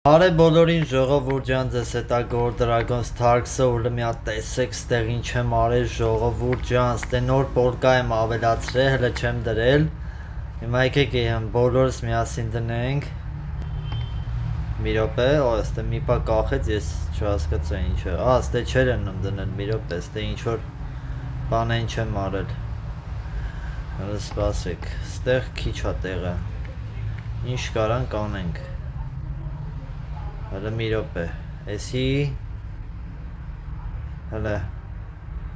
Բարե բոլորին ժողովուրդ ջան, ձեզ հետ է Gold Dragons Tarks-ը, ուրեմն մի հատ տեսեք ստեղ ինչ եմ արել ժողովուրդ ջան, ստե նոր պոլկա եմ ավելացրել, հələ չեմ դրել։ Հիմա եկեք բոլորս միասին դնենք։ Մի րոպե, ստե մի պա կախեց, ես չհասկացա ինչ է։ Ստե չէր ըննում դնել, մի րոպե, ստե ինչ որ բան են չեմ արել։ Հələ սպասեք, ստեղ քիչ է տեղը։ Ինչ կարանք անենք։ Հələ մի րոպե, էսի հələ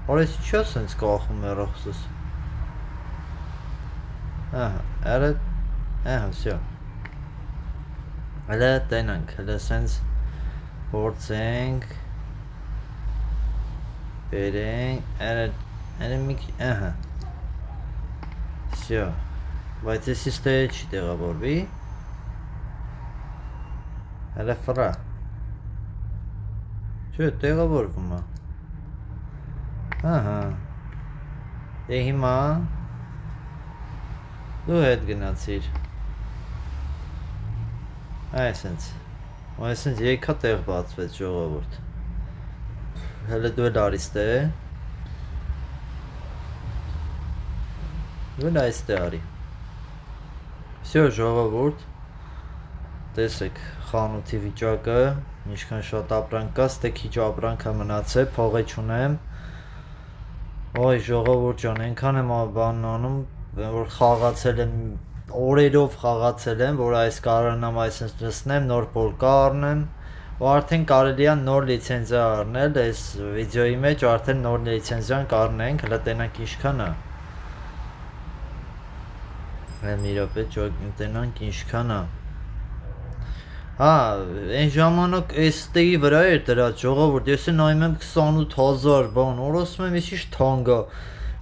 Որես ինչա սենց կախում է ռոխսուս վսյո Հələ տենանք, հələ սենց որցենք Բերենք, ələ մի վսյո Բայց եսի ստե չի տեղավորվի Հələ ֆրա Չէ, տեղավորվում է Դե հիմա Դու հետ գնացիր Այսենց Այսենց եկա տեղ բացվեց ժողովուրդ Հələ դու էլ արի ստե Դու էլ այստե արի Վսյո ժողովուրդ Տեսեք խանութի վիճակը Ինչքան շատ ապրանք կա, ստե քիչ ապրանք է մնացել, փող չունեմ Ոյ ժողովուրդ ջան, այնքան եմ բանն անում, որ խաղացել եմ, օրերով խաղացել եմ, որ այս կարողանամ այսպես լցնեմ, նոր պոլկա առնեմ ու արդեն կարելի է նոր լիցենզիա առնել, այս վիդեոյի մեջ արդեն նոր լիցենզիան կառնենք, հələ տենանք ինչքան է Մի րոպե, տենանք ինչքան է Այն ժամանակ ST-ի վրա էր դրած ժողովուրդ, ես նայում եմ 28,000 բան, օրոսում եմ ես ինչ թանկ է,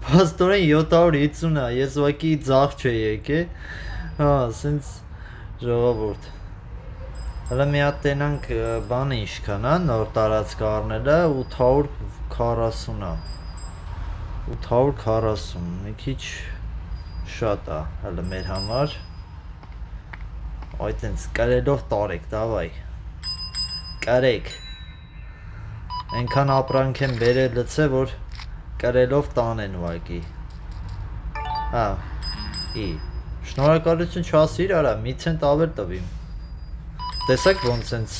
փաստորեն 750 է, ես ուղղակի ձախ չէի եկել, սենց ժողովուրդ, հələ մի հատ տենանք բանը ինչքան է, նոր տարածք առնելը 840 է, 840, մի քիչ շատ է, հələ մեր համար Այդենց կրելով տարեք, դավայ Կրեք Ենքան ապրանք եմ բերել լծե, որ կրելով տանեն ուղակի Շնորհակալություն չասիր արա, մի ցենտ ավել տվիմ Տեսակ ոնց սենց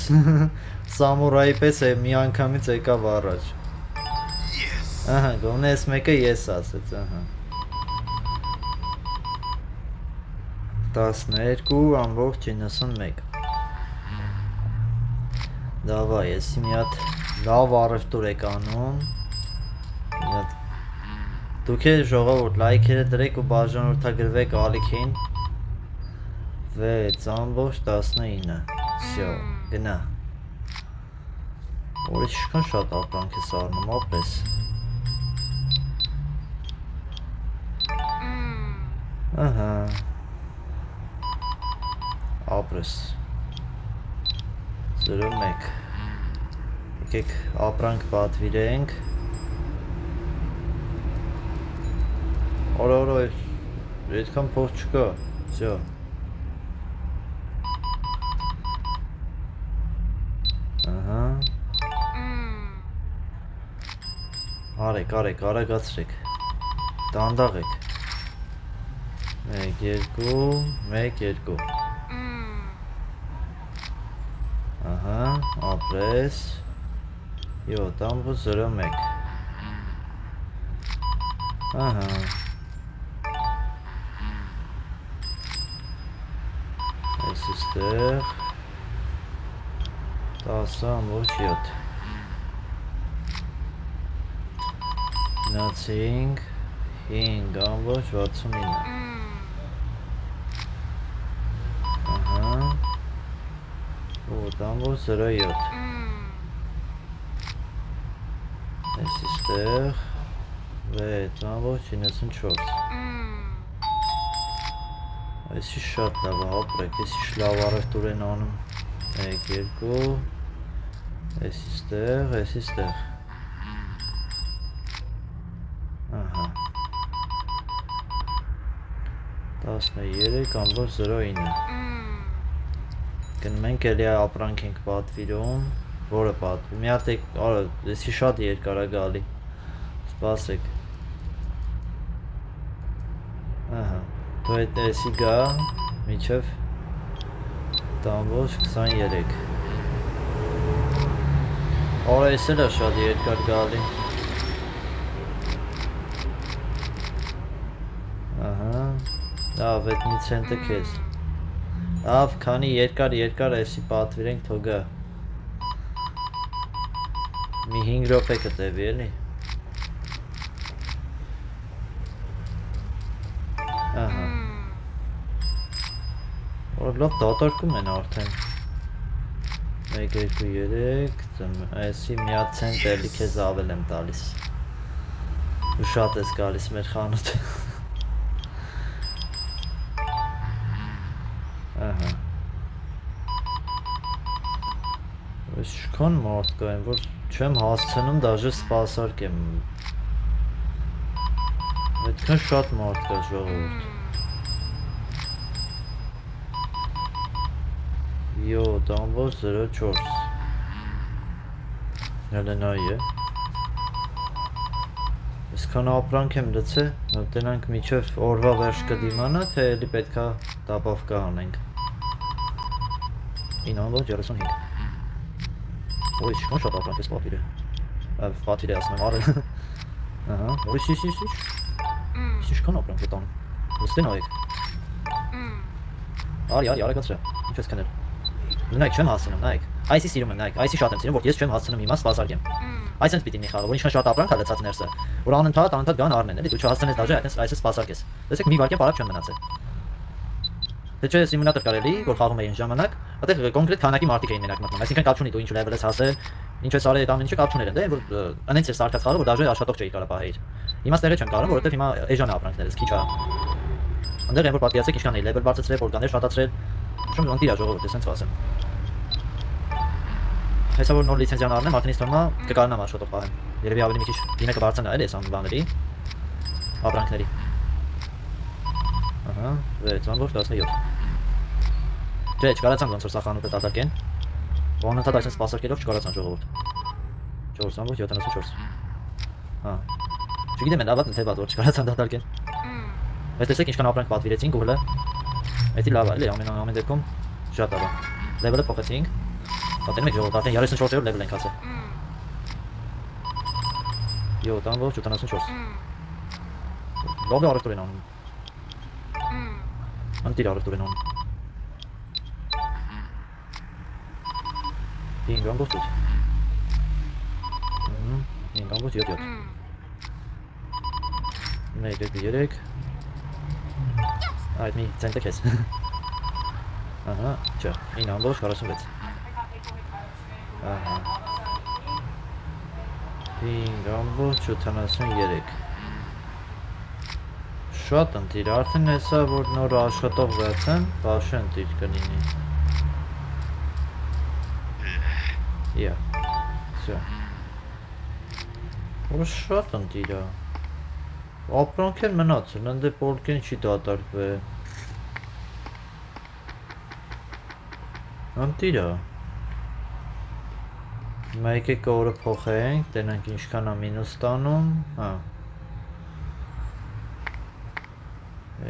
Սամուրայի պես մի անգամից եկավ առաջ Գոնե ես մեկը ես ասեց 12,91 Դավայ, եսի մի հատ լավ առևտուր եք անում Դուք է ժողովուրդ լայքերը դրեք ու բաժանորդագրվեք ալիքին 6,19 Վսյո, գնա Որ ինչքան շատ ապրանք ես առնում, ապրես Ապրես 0,1 Եկեք ապրանք պատվիրենք Օր այդքան փող չկա Վսյո Արեք, արագացրեք Դանդաղ եք 1, 2, 1, 2 Ապրես 7,01 Այս իստեղ 10,7 Նացինք 5,69 8,07 Այս իստեղ 6,94 Այսի շատ լավ է, ապրեք, այսի լավ առևտուր են անում 1, 2 Այս իստեղ 13,09 Գնում ենք էլի ապրանք ենք պատվիրում, որը պատվի։ Մի հատ եք, արա, էսի շատ երկար է գալի։ Սպասեք։ Ահա, դու այդ էսի գա, միջև տամբոջ 23։ Արա, էս էլ է շատ երկար գալի։ Ահա, լավ, այդ մի ցենտը քեզ։ Լավ, քանի երկար էսի պատվիրենք թող գա։ Մի 5 րոպե կտևի էլի։ Ահա։ Որ լավ դատարկում են արդեն։ 1 2 3, էսի մի հատ ցենտ էլի քեզ ավել եմ տալիս։ Ու շատ ես գալիս մեր խանութ։ Ահա։ Այս շքան մարդ կա են, որ չեմ հասցնում դաժե սպասարկեմ։ Այդքան շատ մարդ կա ժողովուրդ։ 7 ամբողջ 04 Հելենայի է։ Այսքան ապրանք եմ լցե, տնանք միջև օրվա վերջ կդիմանա, թե էլի պետքա տապավ կանենք։ 9 ամբողջ 35 Ой, շքան շատ ապրանք ես պատվիր է։ Պատվիր է ասում եմ արել։ Ահա, ой, Սիշ քան ապրանք է տանում։ Ոստեն այեք։ Արի, արագացրա։ Ինչ ես քնել։ Նայեք, չեմ հասցնում, նայեք։ Այսի սիրում եմ, նայեք, այսի շատ եմ սիրում, որ ես չեմ հասցնում հիմա սպասարկեմ։ Այսինքն պիտի մի խաղը, որ ինչքան շատ ապրանք ա լցած ներսը, որ անընդհատ գան առնեն, էլի, դու չհասցնես դաժե այսպես սպասարկես։ Տեսեք, մի վարքյան բարակ չեմ մնացել։ Դե չէ, սիմուլյատոր կարելի, որ խաղում էին ժամանակ, այդտեղ կոնկրետ քանակի մարդիկ էին մենակ մտնում, այսինքն կապ չունի դու ինչ level ես հասել, ինչ ես արել, այդ ամեն ինչը կապ չուներ, դե որ անենց էր սարքած խաղը, որ դաժե աշխատող չէի կարա պահեիր։ Հիմա ստեղը չեմ կարող, որովհետև հիմա էժան է ապրանքներս, քիչ է։ Այնտեղ են որ պատկերացեք ինչքան էի level բարձրացրել, օրգաններ շատացրել, շուտ ոնտի է ժողովուրդ, ես հենց ասեմ։ Հեսա որ նոր լիցենզիան առնեմ, արդեն ինձ թվում է կկարողանամ աշխատող պահեմ։ Երևի ավելի մի քիչ դինը կբարձրանա էլի այս ամբաների ապրանքների։ Ահա, 6.17 Չէ, չկարացան ոնց որ սա խանութը դատարկեն։ Անընդհատ այսպես սպասարկելով չկարացան ժողովուրդ։ 4.74 Հա։ Չգիտեմ են լավա թե վատ որ չկարացան դատարկեն։ Այս տեսեք ինչքան ապրանք պատվիրեցինք ու հələ էդի լավ է, էլի ամեն դեպքում շատ լավ է։ Level-ը փոխեցինք։ Պատերում եք ժողովուրդ, արդեն 34-րդ level ենք հասել։ 7 ամբողջ 74 Լավ է առևտուր են անում։ Անտիր առևտուր են անում։ 5 ամբողջ 8 5 ամբողջ 7 1 2 3 Այդ մի ցենտը քեզ։ Ահա, չէ, 9 ամբողջ 46 Ահա 5 ամբողջ 73 Շատ ընտիր, արդեն հեսա որ նոր աշխատող վերցեն, բաշը ընտիր կլինի Всё Որ շատ ընտիր է Ապրանք են մնացել, ընդ պոլկեն չի դատարկվել Ընտիր է Հիմա եկեք օրը փոխենք, տենանք ինչքան է մինուս տանում, հա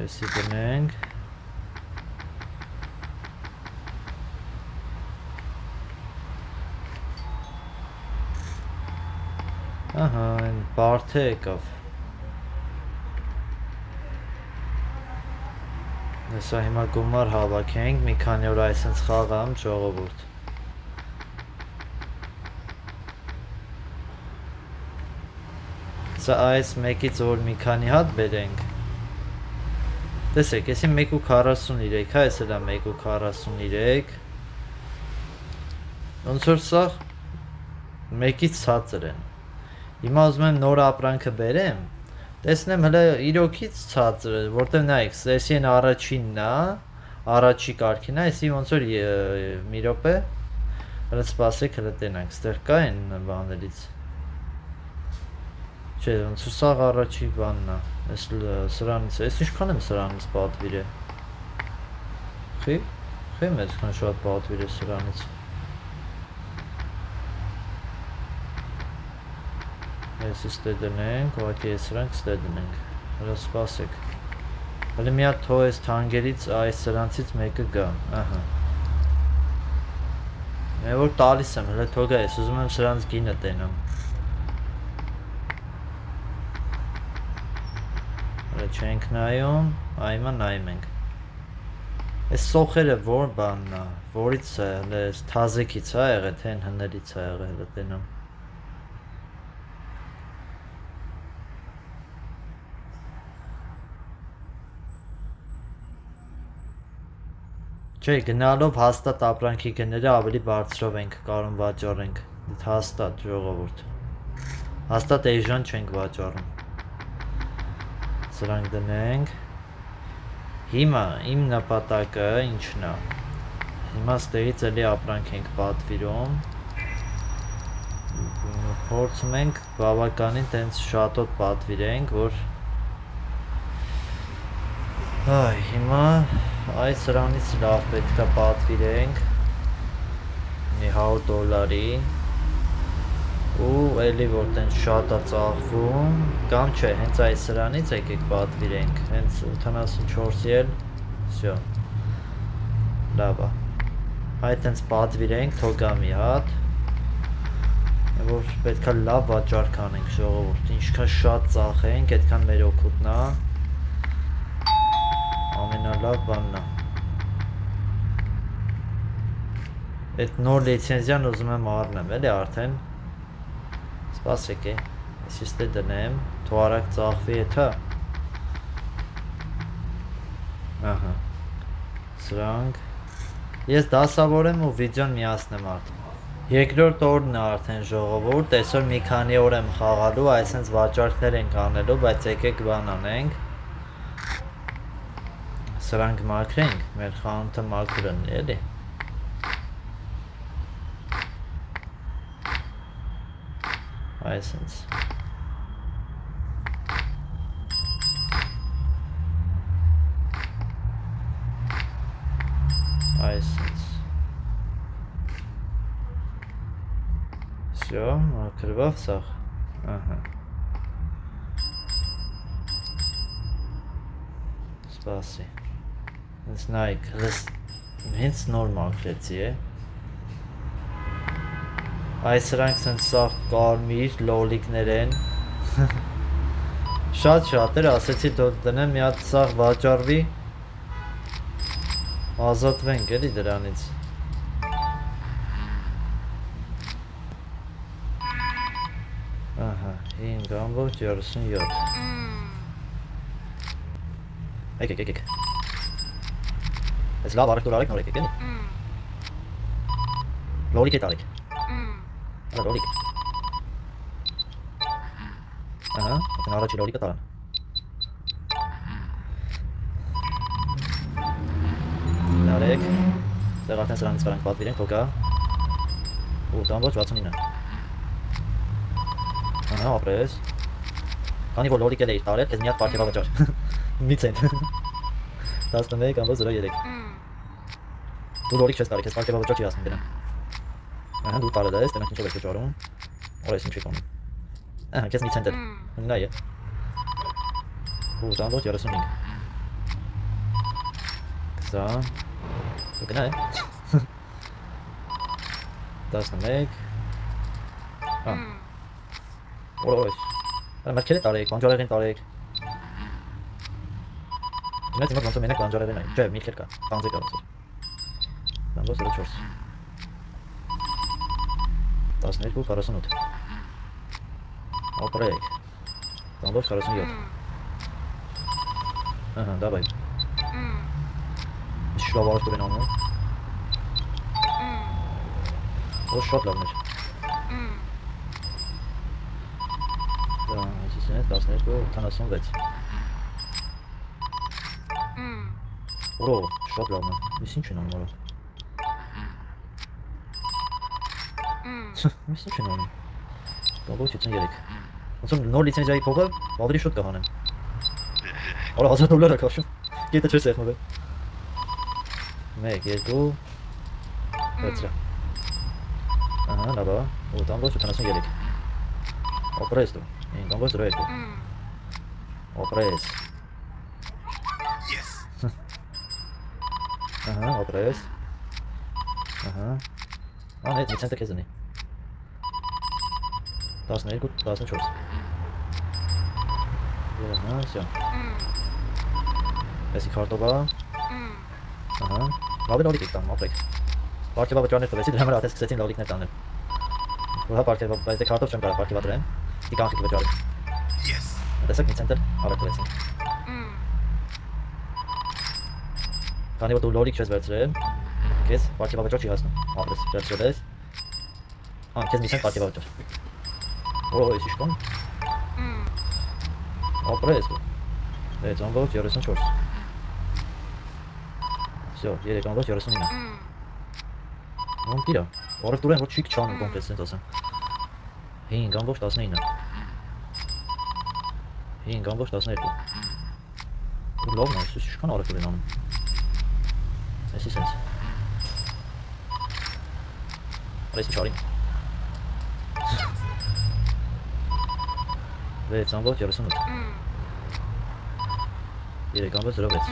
Էսի դնենք Ահա, այն բարթե եկավ Հեսա հիմա գումար հավաքենք, մի քանի օր այսենց խաղամ ժողովուրդ Սա այս մեկից որ մի քանի հատ բերենք Տեսեք, եսի 1.43, հա ես էլ եմ 1.43 Ոնց որ սա մեկից ցածր են Հիմա ուզում եմ նոր ապրանքը բերեմ Տեսնեմ հլը իրոքից ցածր է, որտեղ նայեք, եսի են առաջինն է Առաջի կարգին է, եսի ոնց որ մի րոպե Հլը սպասեք, հլը տենանք, ստեղ կա են բաներից Չէ, ոնց որ սաղ առաջի բանն է, ես սրանից, ես ինչքան եմ սրանից պատվիր է Խի, Խեմ ես քան շատ պատվիր է սրանից։ Ես ստե դնենք, ուղղակի ես սրանք ստե դնենք։ Հələ սպասեք։ Հələ մի հատ թող այս թանգերից այս սրանցից մեկը գա, ահա։ Მე որ տալիս եմ, հələ թող գա, ես ուզում եմ սրանց գինը տենամ։ Հələ չենք նայում, այմա նայում ենք։ Այս սոխերը որ բանն է, որից է, հələ այս թազեկից է եղել, թե հնելից է եղել, հələ տենամ։ Չէ, գնալով հաստատ ապրանքի գները ավելի բարձրով ենք կարում վաճառենք, հաստատ ժողովուրդ, հաստատ էժան չենք վաճառում, սրանք դնենք, հիմա իմ նպատակը ինչն է, հիմա ստեղից էլի ապրանք ենք պատվիրում, փորձում ենք բավականին տենց շատոտ պատվիրենք, որ հիմա այս սրանից լավ պետք է պատվիրենք մի $100 ու էլի որ տենց շատ է ծախվում կամ չէ, հենց այս սրանից եկեք պատվիրենք, հենց 84-ի էլ, վсё, լավ է, այդ տենց պատվիրենք, թող գա մի հատ, որ պետք է լավ վաճառք անենք ժողովուրդ, ինչքան շատ ծախենք, այդքան մեր օգուտն է, ամենալավ բանն է։ Այդ նոր լիցենզիան ուզում եմ առնեմ, էլի արդեն։ Սպասեք է, ես իստե դնեմ, թող արագ ծախվի եթե։ Ահա։ Սրանք։ Ես դասավոր եմ ու վիդեոն միացնեմ արդեն։ Երկրորդ օրն է արդեն ժողովուրդ, այսօր մի քանի օր եմ խաղալու, այսինքն վաճառքներ ենք անելու, բայց եկեք բան անենք։ Սրանք մաքրենք, մեր խանութը մաքուր ընի, էլի։ Այսինքն։ Այսինքն։ Всё, մաքրվավ սաղ, ահա։ Սպասի։ Հենց նայք, հենց նոր մաքրեցի է։ Այս սրանք սենց սաղ կարմիր լոլիկներ են։ Շատ էր, ասեցի տնեմ մի հատ սաղ վաճառվի։ Ազատվենք էլի դրանից։ Ահա, 5.37։ Եկեք։ Այս լավ արեք նոր եկեք, էլի։ Լոլիկ է տարեք։ Ահա լոլիկ։ Ահա, այդն առաջի լոլիկը տարան։ Նարեք, դեռ արդեն սրանից կարանք պատվիրենք, հոգա։ Ու տամբոչ 69։ Ահա, ապրես։ Քանի որ լոլիկ էլ էիր տարել, կեզ մի հատ պարքեվա վճար։ Մի ցենտ։ 11.03։ Դու լոլիկ չես տարել, կեզ պարքեվա վճար չի ասնում դրան։ Ահա դու տարել ես, դրանք ինչով ես վճարում։ Օր ես ինչ եք անում։ Ահա, կեզ մի ցենտ էլ։ Նայ է։ Ու տամբոչ 35։ 20։ Դու գնա է։ 11։ Օրոյս։ Մարկել է տարեք, բանջարեղեն տարեք։ Դնեց իմոտ ոնց մենակ բանջարեղեն այն, չէ, միլքեր կա, բանձե կա ոնց էր։ Բանջոս 04։ 12.48։ Ապրեք։ Բանջոս 47։ Ահա, դավայ։ Շլավարս դուրեն անում։ Ոչ շատ լավն էր։ Այսինքն 12.86։ Որո, շատ լավն է։ Ես ինչ են անում որով։ Ես ինչ են անում։ Բաբոս 73։ Ոնց որ նոր լիցենզիայի փողը ավելի շուտ կհանեմ։ Արա $1000 է քաշում։ Գետը չես եղնվել։ 1 2 Վերցրա։ Ահա, լավ է։ 8.73։ Օպրես դու։ 5.02։ Օպրես։ Yes. Ահա, օպրես։ Ահա։ Անհետ մի ցենտը քեզ ունի։ 12 14։ Ահա, всё։ Էսի քարտոբա։ Ահա։ Լավ է լոլիկ տամ, ապրեք։ Պարկեվա վճարներ տվեցի, դրա համար աթես սկսեցին լոլիկներ տանել։ Ուրհա պարկեվա, բայց դե քարտով չեմ կարող պարկեվա դրեմ։ Դի կանխիկ վճարի։ Yes. Տեսեք մի ցենտր ավեր տվեցին։ Քանի որ դու լոլիկ չես վերցրել, քեզ պարկեվա վճար չի հասնում։ Ապրես, վերցրել ես։ Քեզ մի ցենտ պարկեվա վճար։ Օ, էսի շկոն։ Ապրես դու։ 6.34։ Всё, 3.39։ Ոնց դիրա։ Որը դուրեն ոչ չիկ չանում կոնկրետ sense ասեմ։ 5.19։ 5.12։ Ու լավն է, շքան արեք դուրեն անում։ Էսի sense։ Արես չարի։ 6.38։ 3.06։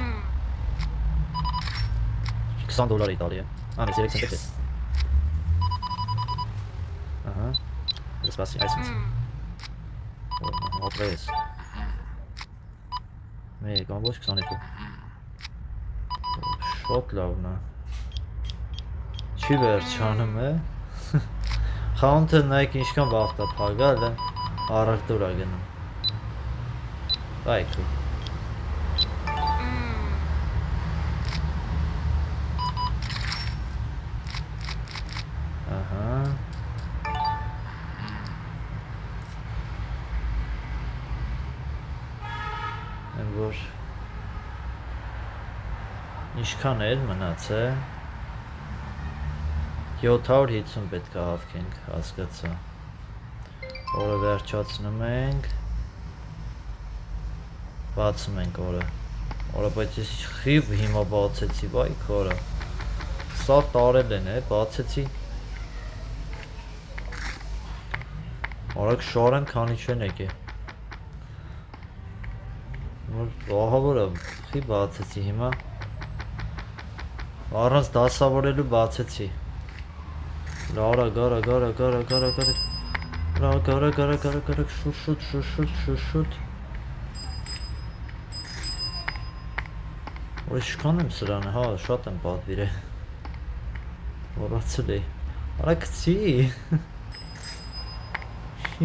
$20 տալի է։ Անես 3 ցենտ է։ Ահա։ Սպասի, այսինչ։ Օպրես։ 1.22։ Շոտ լավն է։ Չի վերջանում է։ Խանութը նայեք ինչքան վաղտ է փակել է, առակ դուր է գնում։ Այք։ Ահա։ Որ ինչքան էլ մնաց է 750 պետք է հավքենք, հասկացա։ Օրը վերջացնում ենք, բացում ենք օրը, բայց ես խիվ հիմա բացեցի, բայք օրը, սա տարել են է, բացեցի, արագ շարեմ, քանի չեն եկե, ահավորը խի բացեցի հիմա, առանց դասավորելու բացեցի, արագ, շուշուտ, որ ինչքան եմ սրանը, հա, շատ եմ պատվիրել, որացել էի, արա կցի,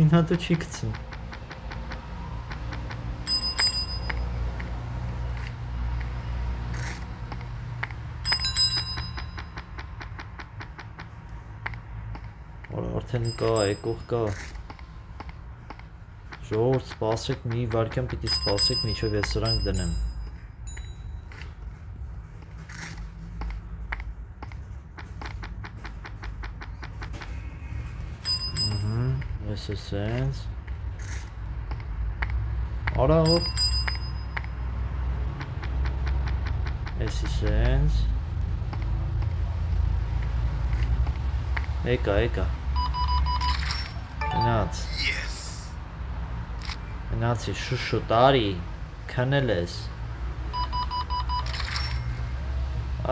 ինա դու չի կցում, արդեն կա, եկող կա, ժողովուրդ սպասեք, մի վարկյան պիտի սպասեք, մինչև ես սրանք դնեմ, ես է սենց, արա հոպ, ես է սենց, եկա, Գնացի շուշուտ արի, քնել ես,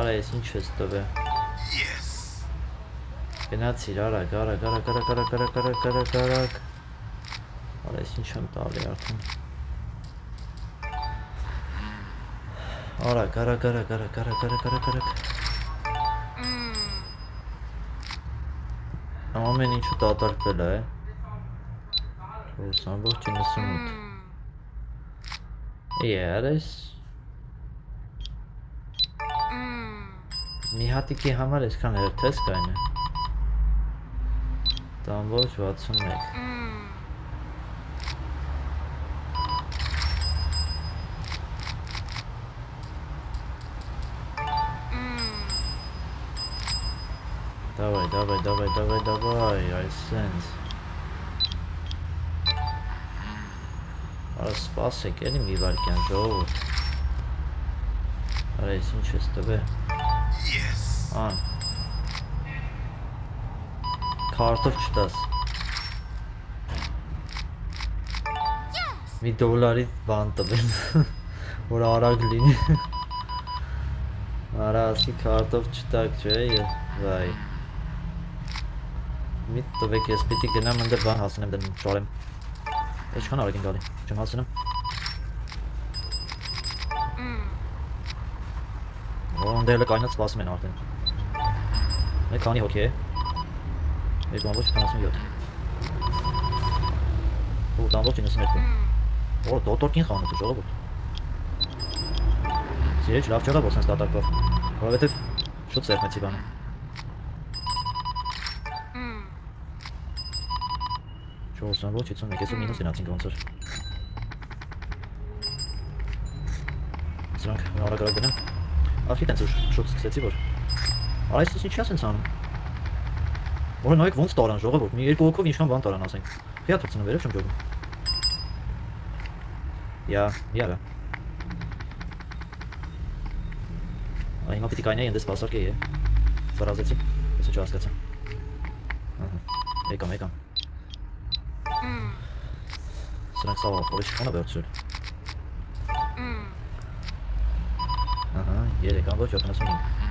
արա ես ինչ ես տվել, գնացիր արագ, արա ես ինչ եմ տալի արդեն, արագ, ամեն ինչու դատարկվել է, 4.98 Երես մի հատիկի համար այսքան հերթես կայն է 10.61 Давай, այսենց Արա սպասեք, էլի մի վարկյան ժողովուրդ Արա ես ինչ ես տվել Ան Քարտով չտաս մի դոլարի բան տվեն որ արագ լինի Արա ասի քարտով չտակ չէ վայ մի տվեք ես պիտի գնամ ընդեր բան հասնեմ դնում շարեմ Ինչքան արագ են գալի չեմ հասնում Ոնդելը կայնած սպասում են արդեն Մեկ քանի հոգի է Երկու ամբողջ 77 Ու ամբողջ 92 Օ դոտորքին խանութ է ժողովուրդ Սիրեջ լավ չեղավ որ սենց դատարկվավ Որովհետև շուտ սեղմեցի բանը Չորս ամբողջ 51 ես ու մինուս գնացինք ոնց էր Սրանք արագ գնեմ Ախի տենց շուտ սկսեցի որ Այս ինչի ասենց անում Որ նայեք ոնց տարան ժողովուրդ մի երկու հոգով ինչքան բան տարան ասենք Հիա թրցնում վերև չեմ ջոգում Յարա Հիմա պիտի կայնայի ընդես պասարկե է Վրազեցի Ես չհասկացա Եկամ Սրանք սաղ ախորի չքան է վերցրել Ահա 3 ամբողջ 75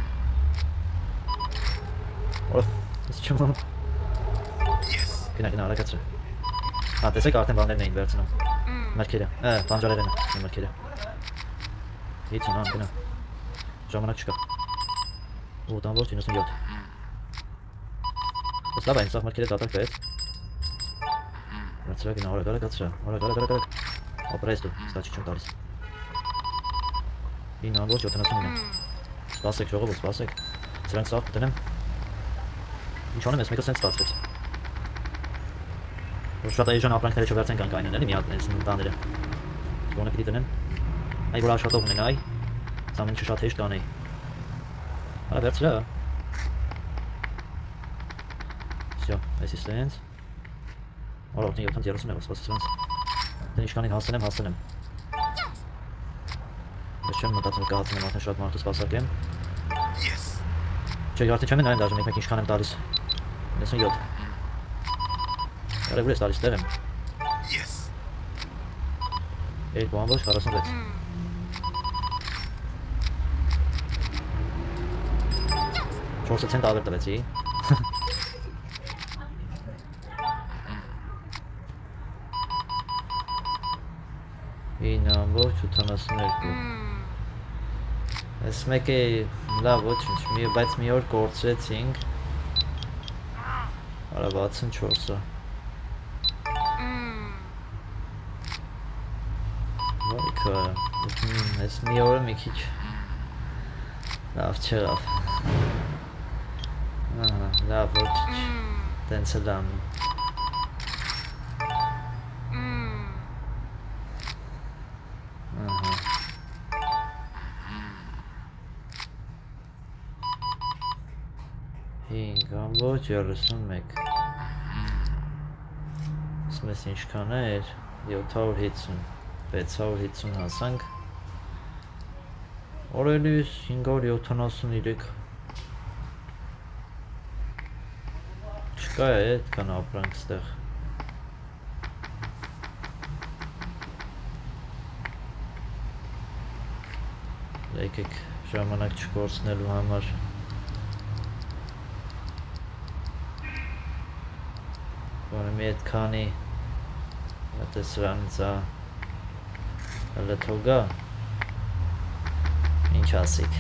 Օր ես չեմ անում Գնա արագացրը տեսեք արդեն բաններն էին վերցնում Մերքերը, բանջարերեն մերքերը Հիցուն ան գնա Ժամանակ չկա Ու տամբոց 97 Ես լավ այն սաղ մերքերը դատակ բեց Վերցրա գնա արագ Ապրես դու, ստաչի չեմ տալիս 9 ամբողջ 79 Սպասեք ժողովը, սպասեք Սրանք սաղ կտնեմ Ինչ անեմ ես մեկը սենց ստացվեց Որ շատ այժան ապրանքները չվերցեն կան կայնեն էլի մի հատ այս տաները Գոնը պիտի տնեն Այ որ աշխատող ունեն այ Սամեն շատ հեշտ կանեի Արա վերցրա Всё, այս ist սենց Արոտ 730 եմ սպասի սրանց Դեն ինչքանին հասնեմ Ես չեմ մտածում կհացնեմ արդեն շատ մարդու սպասարկեմ Չէ արդեն չեմ նայեն դաժը մեկ ինչքան եմ տալիս 97 Արեգուր ես տալիս տեղ եմ Երկու ամբողջ 46 4 ցենտ ավեր տվեցի 9 ամբողջ 82 Այս մեկը լավ ոչինչ բայց մի օր կորցրեցինք Արա 64-ը Վայքա Այս մի օրը մի քիչ լավ չեղավ Լավ ոչինչ Տենց է լանում Ամբողջ 31 Ասում ես ինչքան էր 750 650 հասանք Օրելիս 573 Չկա է այդքան ապրանք ստեղ Եկեք ժամանակ չկորցնելու համար Որը մի էդ քանի Տեսրանից հլը թոգա Ինչ ասիք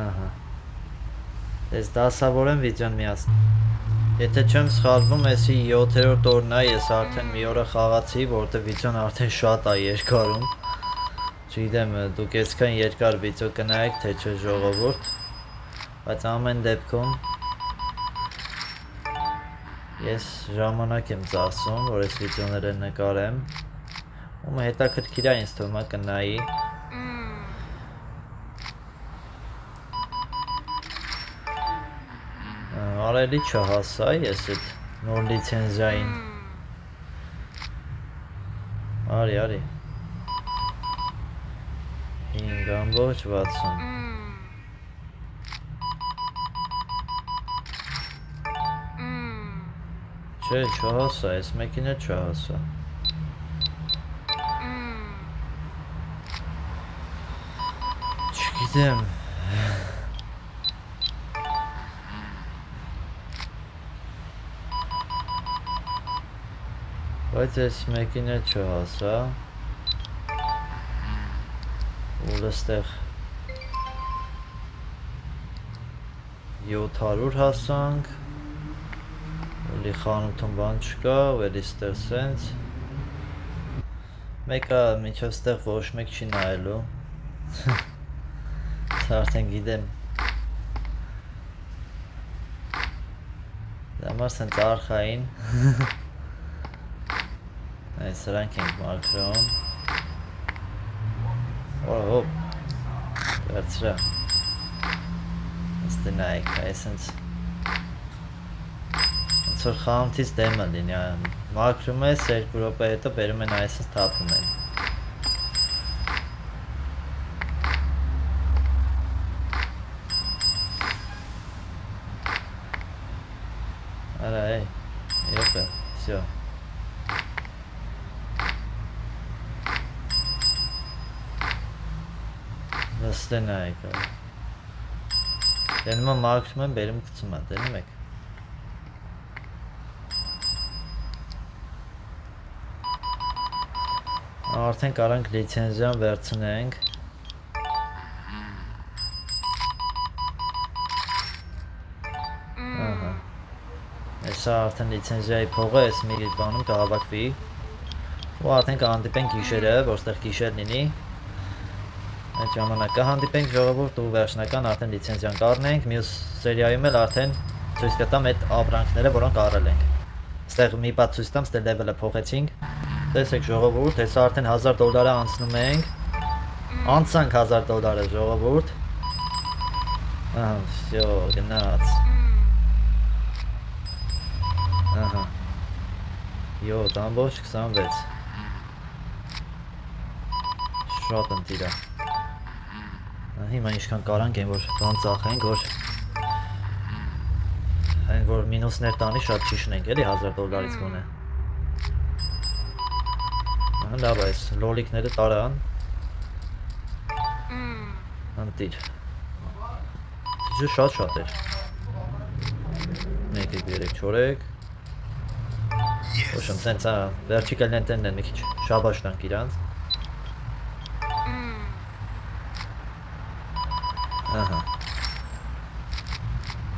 Ահա Ես դասավորեմ վիդեոն միասին Եթե չեմ սխալվում եսի 7-րդ օրն է ես արդեն մի օրը խաղացի որտեղ վիդեոն արդեն շատ է երկարում Չգիտեմ դուք այսքան երկար վիդեո կնայեք թե չէ ժողովուրդ Բայց ամեն դեպքում Ես ժամանակ եմ ծախսում, որ այս վիդեոները նկարեմ Ումը հետաքրքիր է ինձ թվում է կնայի Արելի չհասա ես այդ նոր լիցենզիային Արի 5 ամբողջ 60 Չէ, չհասա, այս մեկին էլ չհասա։ Չգիտեմ։ Բայց այս մեկին էլ չհասա։ Ու այստեղ 700 հասանք։ Ուլի խանութում բան չկա, ու էլի ստեղ սենց։ Մեկը միջով ստեղ ոչ մեկ չի նայելու։ Արդեն գիտեմ։ Դամար սենց արխային։ Այս սրանք ենք մարկրոն։ Օ, վերցրա։ Աստե նայք, այս սենց ոնց որ խանութից դեմը լինի, մարկրում ես 2 րոպե հետո բերում են այսպես թափում են։ Արա, ёпта, всё։ Աստե նայք։ Դենմա մարկրում են բերում գցում են, դնում եք։ Արդեն կարանք լիցենզիան վերցնենք։ Ահա։ Այսա արդեն լիցենզիայի փողը այս մի բանում կհավաքվի։ Ու արդեն կհանդիպենք գիշերը, որտեղ գիշեր լինի։ Այդ ժամանակ կհանդիպենք ժողովուրդ ու վերջնական արդեն լիցենզիան կառնենք, մյուս սերիայում էլ արդեն ցույց կտամ այդ ապրանքները, որոնք առել ենք։ Այստեղ մի բան ցույց տամ, ստե լեվելը փոխեցինք։ Տեսեք ժողովուրդ, հեսա արդեն $1000 անցնում ենք։ Անցանք $1000 ժողովուրդ։ Ահա, всё, գնաց։ Ահա։ 7.26։ Շատ ընտիր է։ Հիմա ինչքան կարանք են, որ բան ծախենք, որ մինուսներ տանի շատ չի շնենք, էլի $1000-ից գոնե։ Լավ այս լոլիկները տարան։ Ընտիր։ Դժը շատ էր։ 1, 2, 3, 4։ Ոչմ, սենց վերջի կլենտենն են մի քիչ շաբաշ տանք իրանց։ Ահա։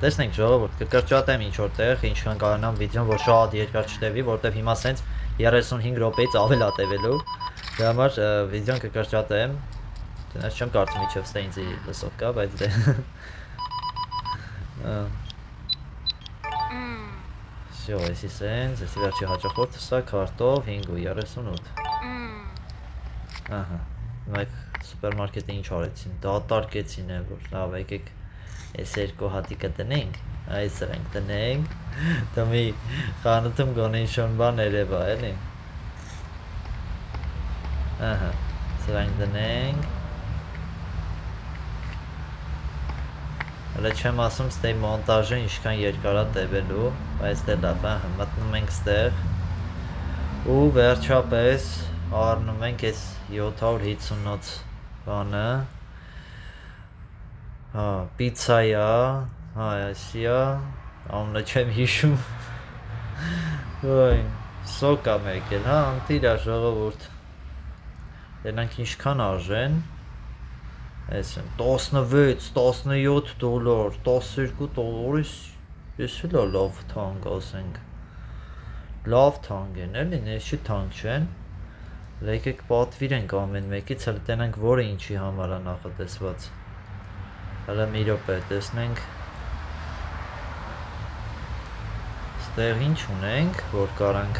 Տեսնենք ժողովուրդ, կկրճատեմ ինչ որտեղ, ինչքան կարողանամ վիդեոն, որ շատ երկար չտևի, որտեղ հիմա սենց 35 րոպեից ավել է տևելու։ Դրա համար վիդեոն կկրճատեմ։ Դրանց չեմ կարծում իջև ստե ինձ լսող կա, բայց դե։ Всё, էսի սենց, էսի վերջի հաճախորդը սա քարտով 5.38։ Ահա։ Մեկ սուպերմարկետը ինչ արեցին, դատարկեցին է, որ լավ եկեք այս երկու հատիկը տնենք, այս սրանք տնենք, դա մի խանութում գոնե ինչ-որ բան երևա, էլի։ Ահա, սրանք տնենք։ Հələ չեմ ասում ստե մոնտաժը ինչքան երկար է տևելու, բայց դե լավ, ահա, մտնում ենք ստեղ ու վերջապես առնում ենք այս 750-ոց բանը։ Հա, պիցայա, հա, այսիա, ամնը չեմ հիշում։ Ոյ, սոկ է մեկել, հա, ընտիր է ժողովուրդ։ Դրանք ինչքան արժեն։ Այս են 16, $17, $12, ես էլ լավ թանկ ասենք։ Լավ թանկ են, էլի, ներշի թանկ չեն։ Եկեք պատվիրենք ամեն մեկից, հələ տենանք որը ինչի համար է նախատեսված։ Հələ մի րոպե տեսնենք։ Ստեղ ինչ ունենք, որ կարանք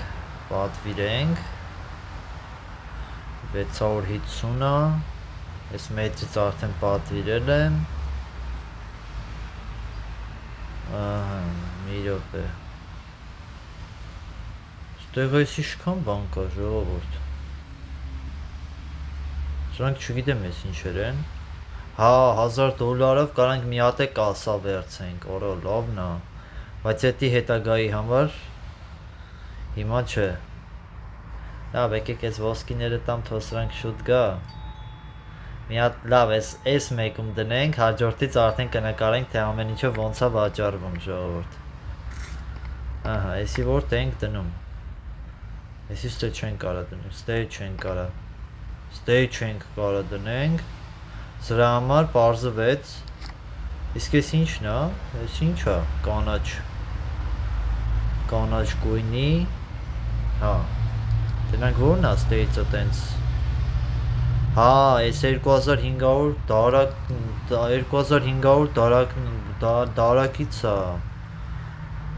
պատվիրենք։ 650-ը, այս մեծից արդեն պատվիրել եմ։ Ահա, մի րոպե։ Ստեղ այս ինչքան բան կա ժողովուրդ։ Սրանք չգիտեմ ես ինչեր են։ Հա, $1000-ով կարանք մի հատ է կասա վերցենք, օրո լավն է։ Բայց էդի հետագայի համար Հիմա չէ։ Լավ, եկեք այս ոսկիները տամ թող սրանք շուտ գա։ Մի հատ լավ, այս մեկում դնենք, հաջորդից արդեն կնկարենք, թե ամեն ինչը ոնց է վաճառվում, ժողովուրդ։ Ահա, էսի որտե ենք դնում։ Էսի ստե չենք կարա դնել, ստե չենք կարա։ Ստե չենք կարա դնենք։ Սրա համար պարզվեց։ Իսկ էս ինչն է, էս ինչ է, կանաչ գույնի, հա, դրանք որն է ստեիցը տենց, հա, էս 2500 դարակից է,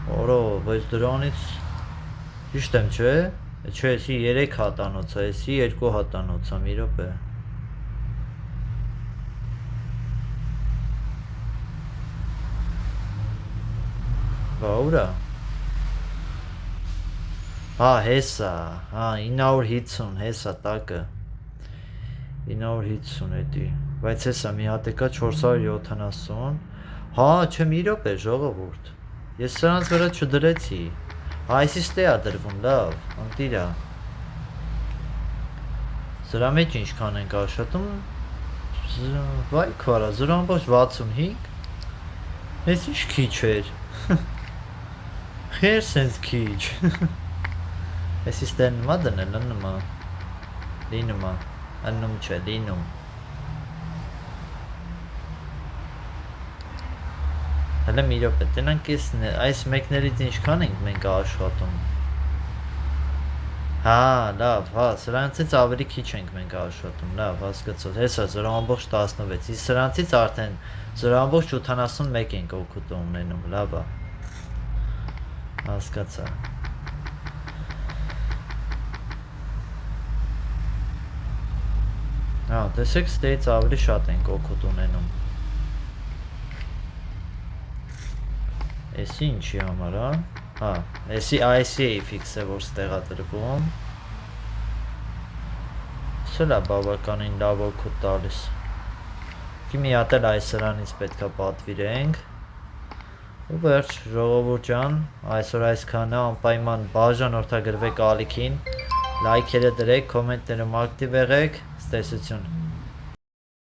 որո, բայց դրանից, ճիշտ եմ չէ, չէ, էսի 3 հատանոց է, էսի 2 հատանոց է, մի րոպե։ Բա ուր է։ Հա, հեսա, հա, 950, հեսա տակը, 950 էդի, բայց հեսա մի հատ եկա 470, հա, չէ մի րոպե ժողովուրդ, ես սրանց վրա չդրեցի, հա, այսի ստե է դրվում, լավ, ընտիրա, սրա մեջ ինչքան ենք աշխատում, վայ քվարա, 0.65, ես ինչ քիչ էր, խեր սենց քիչ, Էսի ստեն նմա դնել, նմա, լինում է, ըննում չէ, լինում։ Հələ մի րոպե, տենանք այս մեկներից ինչքան ենք մենք աշխատում։ Հա, լավ, հա, սրանցից ավելի քիչ ենք մենք աշխատում, լավ, հասկացած, հեսա 0.16, իսկ սրանցից արդեն 0.81 ենք օգուտ ունենում, լավ է, հասկացա։ Հա, տեսեք ստեից ավելի շատ ենք օգուտ ունենում։ Էսի ինչի համար, հա, էսի ICA ֆիքս է, որ ստեղ է դրվում։ Սելա բավականին լավ օգուտ տալիս։ Մի հատ էլ այս սրանից պետք է պատվիրենք։ Ու վերջ, ժողովուրդ ջան, այսօր այսքանը, անպայման բաժանորդագրվեք ալիքին, լայքերը դրեք, կոմենտներում ակտիվ եղեք, ստեսություն։